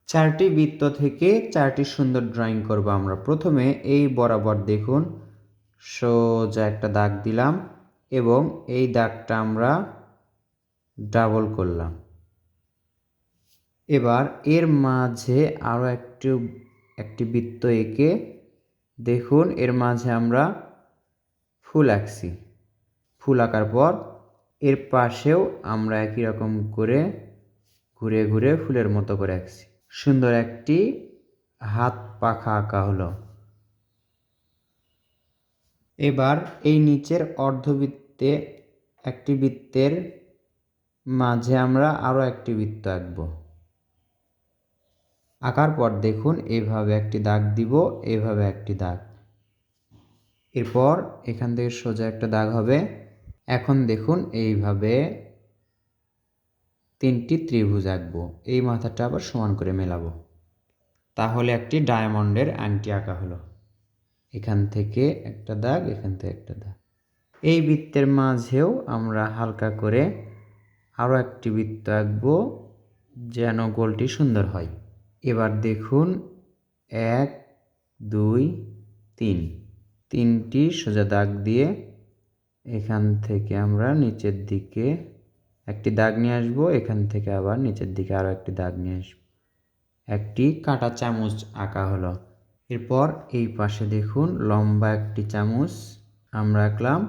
চারটি বৃত্ত থেকে চারটি সুন্দর ড্রয়িং করব আমরা। প্রথমে এই বরাবর দেখুন সোজা একটা দাগ দিলাম এবং এই দাগটা আমরা ডাবল করলাম। এবার এর মাঝে আরও একটি বৃত্ত এঁকে দেখুন এর মাঝে আমরা ফুল আঁকছি। ফুল আঁকার পর এর পাশেও আমরা একই রকম করে ঘুরে ঘুরে ফুলের মতো করে আঁকছি। সুন্দর একটি হাত পাখা আঁকা হলো। এবার এই নিচের অর্ধবৃত্তে একটি বৃত্তের মাঝে আমরা আরও একটি বৃত্ত আঁকব। আঁকার পর দেখুন এইভাবে একটি দাগ দিব, এইভাবে একটি দাগ। এরপর এখান থেকে সোজা একটা দাগ হবে। এখন দেখুন এইভাবে তিনটি ত্রিভুজ আঁকবো। এই মাথাটা আবার সমান করে মেলাবো। তাহলে একটি ডায়মন্ডের আংটি আঁকা হলো। এখান থেকে একটা দাগ, এখান থেকে একটা দাগ। এই বৃত্তের মাঝেও আমরা হালকা করে আরও একটি বৃত্ত আঁকবো যেন গোলটি সুন্দর হয়। এবার দেখুন 1 2 3 তিনটি সোজা দাগ দিয়ে এখান থেকে আমরা নিচের দিকে একটি দাগ নিয়ে আসবো। এখান থেকে আবার নিচের দিকে আরও একটি দাগ নিয়ে আসবো। একটি কাঁটা চামচ আঁকা হলো। এরপর এই পাশে দেখুন লম্বা একটি চামচ আমরা আঁকলাম।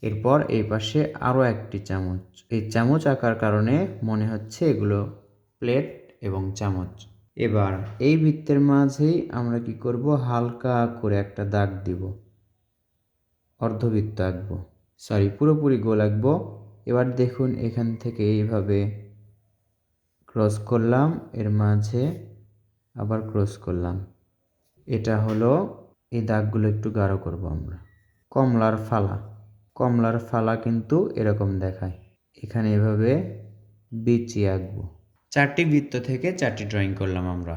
এরপর এই পাশে আরও একটি চামচ। এই চামচ আঁকার কারণে মনে হচ্ছে এগুলো প্লেট এবং চামচ। এবার এই বৃত্তের মাঝেই আমরা কি করব, হালকা করে একটা দাগ দিব, অর্ধবৃত্ত আঁকবো, পুরোপুরি গোল আঁকবো। এবার দেখুন এখান থেকে এইভাবে ক্রস করলাম, এর মাঝে আবার ক্রস করলাম। এটা হলো, এই দাগগুলো একটু গাঢ় করব আমরা। কমলার ফালা কিন্তু এরকম দেখায়। এখানে এভাবে বিচি আঁকবো। চারটি বৃত্ত থেকে চারটি ড্রয়িং করলাম আমরা।